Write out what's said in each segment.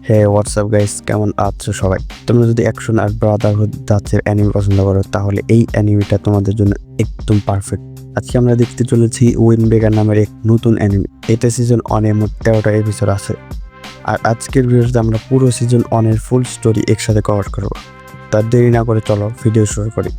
হে WhatsApp guys, কেমন আছো সবাই? তোমরা যদি অ্যাকশন আর ব্রাদারহুড জাতের অ্যানিমে পছন্দ করো তাহলে এই অ্যানিমেটা তোমাদের জন্য একদম পারফেক্ট। আজকে আমরা দেখতে চলেছি উইন্ড ব্রেকার নামের এক নতুন অ্যানিমে। এটা সিজন 1 এর মোট 13টা এপিসোড আছে। আর আজকের ভিডিওতে আমরা পুরো সিজন 1 এর ফুল স্টোরি একসাথে কভার করব। তার দেরি না করে চলো ভিডিও শুরু করি।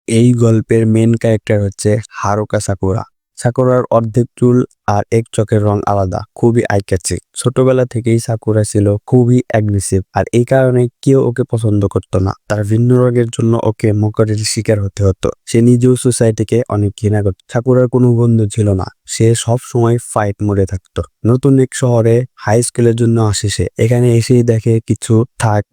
এই গল্পের মেন ক্যারেক্টার হচ্ছে হারুকা সাকুরা। সাকুরার অর্ধেক চুল আর এক চোখের রং আলাদা, খুবই আই ক্যাচিং। ছোটবেলা থেকেই সাকুরা ছিল খুবই অ্যাগ্রেসিভ, আর এই কারণে কেউ ওকে পছন্দ করতো না। তার ভিন্ন রোগের জন্য ওকে মকরের শিকার হতে হতো। সে নিজেও সোসাইটিকে অনেক ঘৃণা করত। সাকুরার কোনো বন্ধু ছিল না, সে সব সময় ফাইট মোডে থাকতো। নতুন এক শহরে হাই স্কুলের জন্য আসে সে। এখানে এসেই দেখে কিছু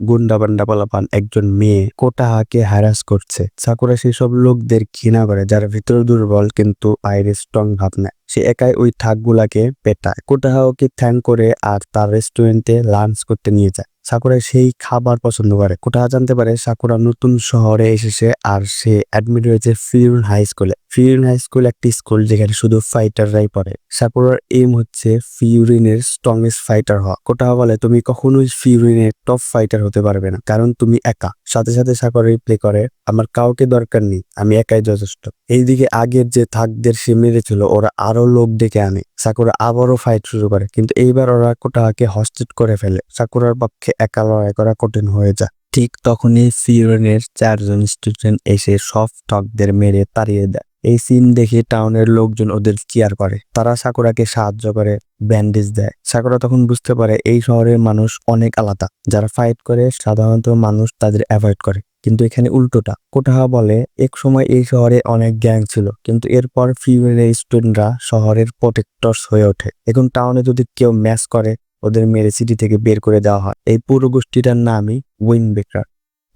গুন্ডা বান্ডা পালাপান একজন মেয়ে কোটাহাকে হ্যারাস করছে। সাকুরা সেসব লোকদের ঘৃণা করে যারা ভিতরে দুর্বল কিন্তু বাইরে স্ট্রং ভাব নেয়। সে একাই ওই গুলাকে পেটায়। কোটাহা ওকে থ্যাঙ্ক করে আর তার রেস্টুরেন্টে লাঞ্চ করতে নিয়ে যায়। সাকুরা সেই খাবার পছন্দ করে। কোটাহা জানতে পারে সাকুরা নতুন শহরে এসেছে আর সে অ্যাডমিট হয়েছে ফিউরিন হাই স্কুলে। ফিউরিন হাই স্কুল একটি স্কুল যেখানে শুধু ফাইটাররাই পড়ে। সাকুরার এইম হচ্ছে ফিউরিনের স্ট্রংগেস্ট ফাইটার হওয়া। কোটাহা বলে, তুমি কখনোই ফিউরিনের টপ ফাইটার হতে পারবে না, কারণ তুমি একা। সাথে সাথে সাকুরা রিপ্লে করে, আমার কাউকে দরকার নেই, আমি একাই যথেষ্ট। এইদিকে আগের যে থাকদের সে মেরেছিল ওরা আরো লোক ডেকে আনে। সাকুরা আবারও ফাইট শুরু করে, কিন্তু এইবার ওরা কোটাহাকে হস্টেজ করে ফেলে। সাকুরার পক্ষে একা লড়াই করা কঠিন হয়ে যায়। ঠিক তখনই ফিউরিনের 4জন স্টুডেন্ট এসে সব ঠকদের মেরে তাড়িয়ে দেয়। এই সিন দেখে টাউনের লোকজন ওদের চিয়ার করে। তারা সাকুরাকে সাহায্য করে, ব্যান্ডেজ দেয়। সাকুরা তখন বুঝতে পারে এই শহরের মানুষ অনেক আলাদা। যারা ফাইট করে সাধারণত মানুষ তাদের অ্যাভয়েড করে, কিন্তু এখানে উল্টোটা। কোটাহা বলে, এক সময় এই শহরে অনেক গ্যাং ছিল, কিন্তু এরপর ফিমেল স্টুডেন্টরা শহরের প্রোটেক্টরস হয়ে ওঠে। এখন টাউনে যদি কেউ ম্যাচ করে ওদের মেরে সিটি থেকে বের করে দেওয়া হয়। এই পুরো গোষ্ঠীটার নামই উইন্ড ব্রেকার।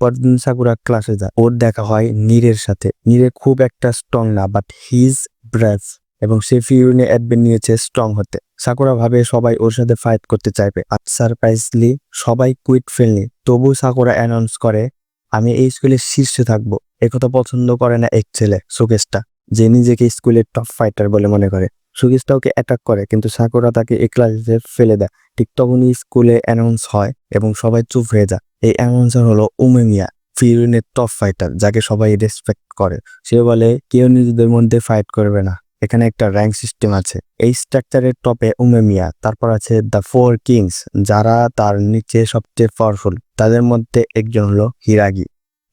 পরদিন সাকুরা ক্লাসে যায়। ওর দেখা হয় নীরের সাথে। নীরে খুব একটা স্ট্রং না, বাট হিজ ব্রেভ, এবং সে ফিউরিনে অ্যাডমিট নিয়েছে স্ট্রং হতে। সাকুরা ভাবে সবাই ওর সাথে ফাইট করতে চাইবে, আর সারপ্রাইজলি সবাই কুইট ফেলনি। তবু সাকুরা অ্যানাউন্স করে, আমি এই স্কুলের শীর্ষে থাকবো। একথা পছন্দ করে না এক ছেলে, সুকেশটা, যে নিজেকে স্কুলের টপ ফাইটার বলে মনে করে। সুকেশটা ওকে অ্যাটাক করে, কিন্তু সাকুরা তাকে এই ক্লাসে ফেলে দেয়। ঠিক তখনই স্কুলে অ্যানাউন্স হয় এবং সবাই চুপ হয়ে যায়। এই অ্যানাউন্সার হলো উমেমিয়া, ফিউরিনের টপ ফাইটার, যাকে সবাই রেসপেক্ট করে। সে বলে, কেউ নিজেদের মধ্যে ফাইট করবে না, এখানে একটা র্যাঙ্ক সিস্টেম আছে। এই স্ট্রাকচারের টপে উমেমিয়া, তারপর আছে দ্য 4 কিংস, যারা তার নিচে সবচেয়ে পাওয়ারফুল। তাদের মধ্যে একজন হলো হিরাগি।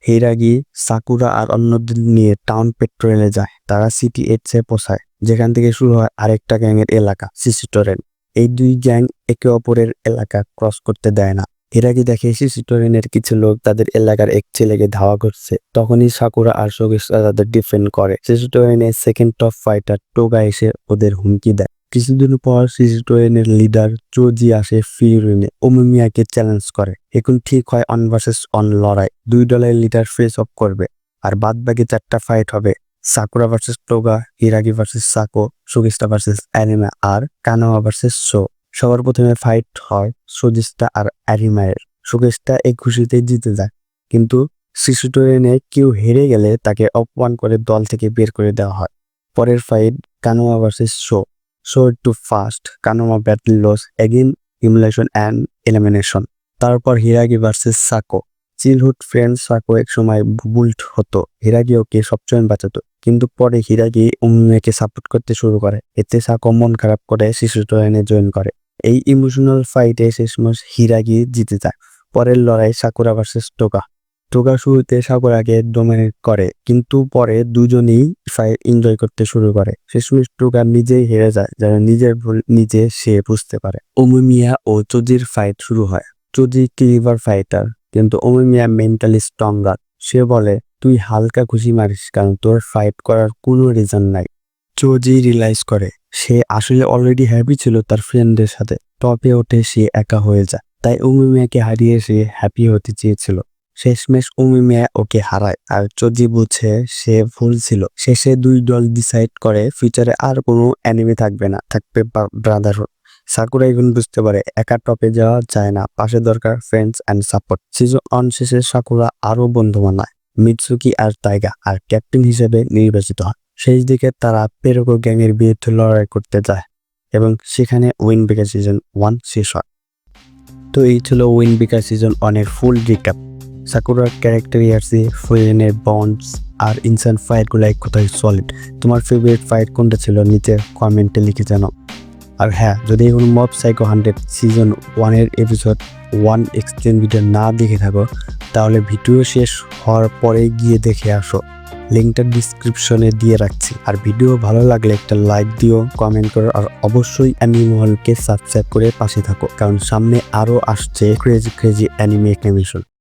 হিরাগি সাকুরা আর অন্যদের নিয়ে টাউন পেট্রোলে যায়। তারা সিটি 8 পৌঁছায়, যেখান থেকে শুরু হয় আরেকটা গ্যাংয়ের এলাকা, সিসিটোরেন। এই দুই গ্যাং একে অপরের এলাকা ক্রস করতে দেয় না। হিরাগি দেখে সিসিটোরেনের কিছু লোক তাদের এলাকার এক ছেলেকে ধাওয়া করছে। তখনই সাকুরা আর সোগেশরা তাদের ডিফেন্ড করে। সিসিটোরেনের সেকেন্ড টপ ফাইটার টোগা এসে ওদের হুমকি দেয়। কিছুদিন পর সিসিটোরেনের লিডার চোজি আসে ফিউরিনে ওমেমিয়াকে চ্যালেঞ্জ করে। এখন ঠিক হয় 1 ভার্সেস 1 লড়াই। দুই দলের লিডার ফেস অফ করবে, আর বাদ বাকি 4টা ফাইট হবে। Sakura versus Toga, Hiragi versus Sako, Sugista versus Anima, আর কানোয়া ভার্সেস শো। সবার প্রথমে ফাইট হয় সুজিস্টা আর অ্যানিমায়ের। সুগিস্টা এই খুশিতেই জিতে যায়, কিন্তু সিসিটোরেনে কেউ হেরে গেলে তাকে অপমান করে দল থেকে বের করে দেওয়া হয়। পরের fight Kanoya versus Sho. Sho একটু fast, Kanoya battle loss, again humiliation and elimination. তারপর হিরাগি ভার্সেস সাকো। চিলহুড ফ্রেন্ড সাকো এক সময় বুল্ট হতো, হিরাগি ওকে সবসময় বাঁচাতো, কিন্তু পরে হিরাগি উমেমিয়াকে সাপোর্ট করতে শুরু করে। এতে সাকো মন খারাপ করে সিসিটোরেনে জয়েন করে। এই ইমোশনাল ফাইটে শেষমেশ হিরাগি জিতে যায়। পরের লড়াই সাকুরা ভার্সেস টোগা। টোগা শুরুতে সাকুরাকে ডোমিনেট করে, কিন্তু পরে দুজনেই ফাইট এনজয় করতে শুরু করে। শেষমেশ টোগা নিজেই হেরে যায়, যেন নিজের ভুল নিজে সে বুঝতে পারে। ওমেমিয়া ও চোজির ফাইট শুরু হয়। চোজি ক্লিভার ফাইটার, কিন্তু ওমেমিয়া মেন্টালি স্ট্রঙ্গার। সে বলে, তুই হালকা খুশি মারিস কারণ তোর ফাইট করার কোনো রিজন নাই। চোজি রিয়েলাইজ করে সে আসলে অলরেডি হ্যাপি ছিল তার ফ্রেন্ডদের সাথে। টপে ওঠে সে একা হয়ে যায়, তাই ওমেমিয়াকে হারিয়ে সে হ্যাপি হতে চেয়েছিল। শেষমেশ ওমেমিয়া ওকে হারায়, আর চোজি বুঝে সে ভুল ছিল। শেষে দুই দল ডিসাইড করে ফিউচারে আর কোনো অ্যানিমে থাকবে না, থাকবে ব্রাদারহুড। সাকুরা এখন বুঝতে পারে একা টপে যাওয়া যায় না, পাশে দরকার ফ্রেন্ডস অ্যান্ড সাপোর্ট। সিজন 1 শেষে সাকুরা আরো বন্ধু বানায়, মিৎসুকি আর টাইগা, আর ক্যাপ্টেন হিসেবে নির্বাচিত হয়। শেষ দিকে তারা পেরোকো গ্যাংয়ের বিরুদ্ধে লড়াই করতে যায়। এবং সেখানে উইন্ড ব্রেকার সিজন 1 শেষ হয়। তো এই ছিল উইন্ড ব্রেকার সিজন 1 এর ফুল রিক্যাপ। সাকুরার ক্যারেক্টারিয়ার্সি, ফ্রেনের বন্ডস আর ইনসান ফাইটগুলো এক কথায় সলিড। তোমার ফেভারিট ফাইট কোনটা ছিল নিচে কমেন্টে লিখে জানাও। আর হ্যাঁ, যদি কোনো মব সাইকো 100 সিজন 1 এর এপিসোড 1 এক্সপ্লেন ভিডিও না দেখে থাকো তাহলে ভিডিও শেষ হওয়ার পরে গিয়ে দেখে আসো, লিঙ্কটা ডিসক্রিপশনে দিয়ে রাখছি। আর ভিডিও ভালো লাগলে একটা লাইক দিও, কমেন্ট করো আর অবশ্যই অ্যানিমলকে সাবস্ক্রাইব করে পাশে থাকো, কারণ সামনে আরও আসছে ক্রেজি অ্যানিমে অ্যানিমেশন।